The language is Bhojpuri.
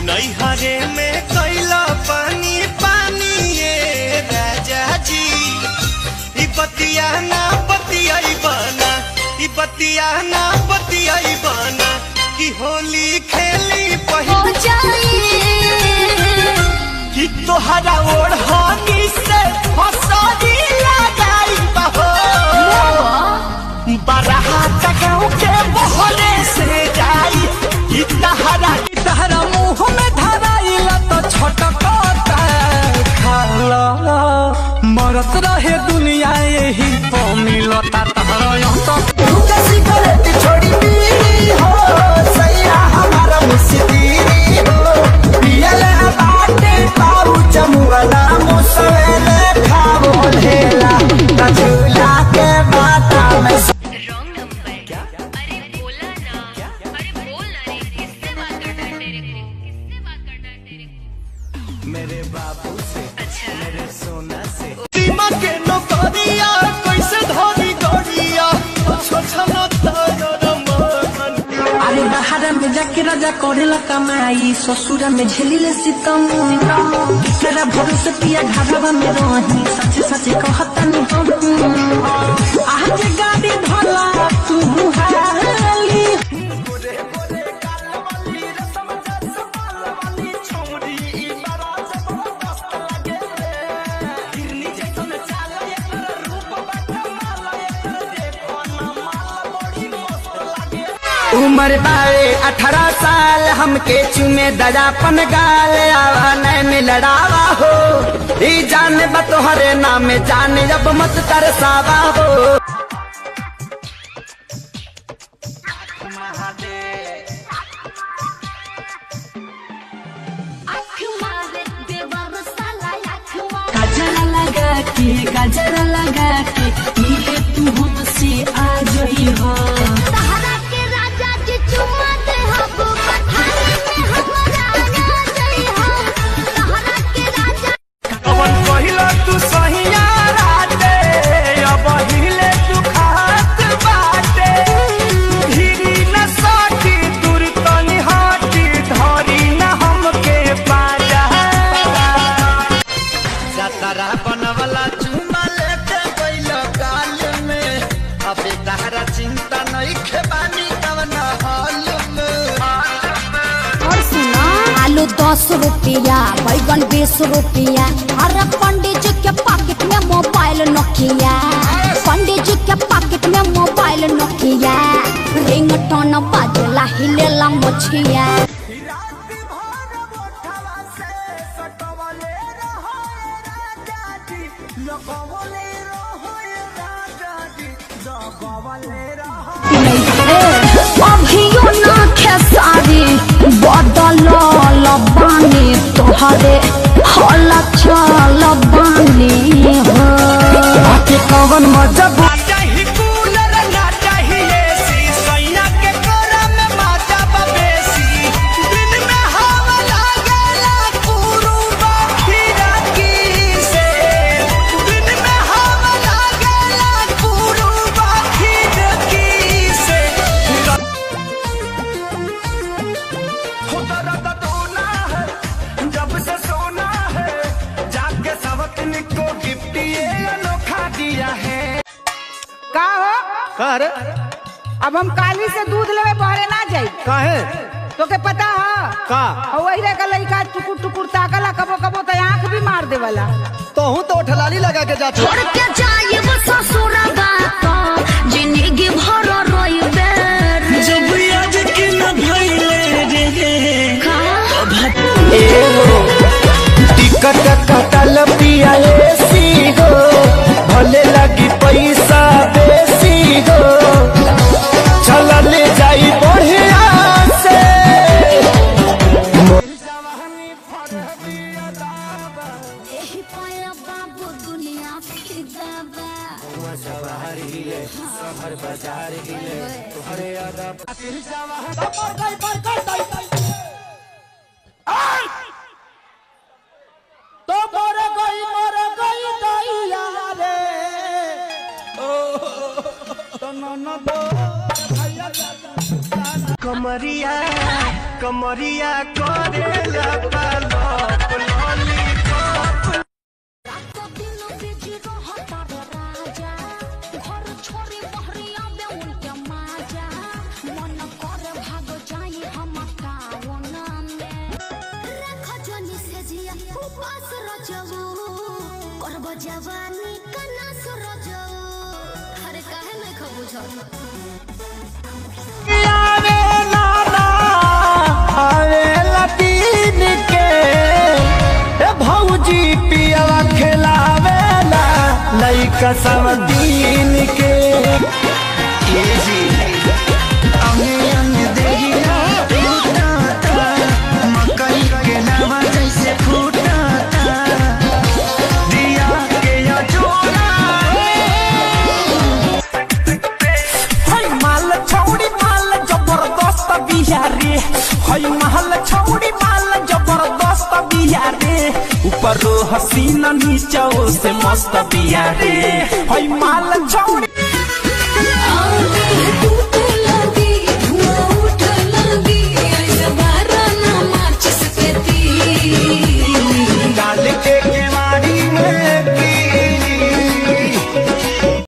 नैहरे में कैला पानी पानी ये राजा जी बतिया ना बतियाई बना बतिया ना बतियाई बना कि होली खेली पहली कि तोहरा ओढ़नी से फसरी लगाई बहो बारात गाँव के बहरे से जाई कि तहरा मुँह में धराइला तो छटकता खाला मरत रहे दुनिया यही तो मिलता तहरा सिगरेट छोड़ी हो सैया हमारा मुस्तीरी हो पियले बाटे बाबू चमुला मुसवेले खाओ ढेला झूला के माथा में रॉन्ग नंबर क्या अरे बोला ना अरे बोल ना रे किससे बात करना है तेरे को किससे बात करना है तेरे को मेरे बाबू से अच्छा मेरे सोना से सीमा के नौकरिया कैसे धोनी गोरिया छोछना अरे बाहर में जाके राजा करेला कमाई ससुरा में झेलिले सितम तेरा भरोसे पिया घरवा में रही सच सच कहता नहीं आज गाड़ी भला तू हाली गोरे गोरे काल वाली रसम जस बाल वाली छोड़ी बारात जबरदस्त लगे हिरनी जैसन चाल एकर रूप बकमाल एकर देखो ना माल बड़ी मस्त लगे उम्र बारे 18 साल हमके चुमे दयापन गाल आवा नैन लड़ावा हो ई जाने बतोहरे नाम जाने जब मत तरसावा हो गजरा लगा के ये तू हमसे आ जाई हो सहारा के राजा जी चुम्मा दे हबो पठारी में हमरा आ जाई हो सहारा के राजा कवन पहिला तू सहिया राते अब हिले तू खात बाटे धीरी न साटी दूर तनी हाटी धरी न हमके पाजा जतरा बनवला चुमा लेके गइलो गाल में अबे तहरा चिंता नहीं खेबानी कवन हाल में और सुना आलू 10 रुपया बैगन 20 रुपया अरे पंडित जी के पॉकेट में मोबाइल नोकिया पंडित जी के पॉकेट में मोबाइल नोकिया रिंगटोन बाजला हिलेला मछिया अभियो ना खेसारी बदल लबानी तोहरे हल चल बानी हो कवन मजब चाही कूलर ना चाहिए सी सैया के कोरा में माजा बबेसी दिन में हवा लागेला कुरुबा खिड़की से दिन में हवा लागेला कुरुबा खिड़की से खुदा रदा दोना है जब से सोना है जाके सवतन को गिफ्ट ये अनोखा दिया है का हो अरे अब हम काली से दूध लेवे बहरे ना जाई काहे तो के पता है का वही रे का लइका टुकुर टुकुर ताकला कबो कबो तो आंख भी मार देवला तोहू तो ठलाली लगा के जात छोड़ के जाए वो ससुरगा तो जिंदगी भर रोइबे जब आज के न भइले रे टिकट कटल पिया एसी गो भले लगी पैसा बेसी गो चलले जाई बढ़िया से एही पाया बाबू दुनिया फिदा बा शहर बाजार हिले तोहरे यादा तो मर गई दैया रे कमरिया कमरिया करेला पालप लॉलीपॉप। रात दिन बिजी रहता रे राजा, घर छोड़ी बहरी आवे उनके माजा, मन करे भाग जाई हम टाउन में। रख जोनी से जिया उपास रजऊ, करब जवानी कना सरजऊ। अरे काहे नहीं खबुझ आवेला तीन के भौजी पियवा खिलावेला लइका सब दिन के। अंगे अंगे देहिया टूटता, मकई के लावा जैसे फूटता, दिया के या जोड़ा हाय माल छौड़ी माल जबरदस्त बिहारी, हाय महल छौड़ी माल जबरदस्त बिहारी, ऊपर हसीना नीचे से मस्त बिहारी, हाय माल छौड़ी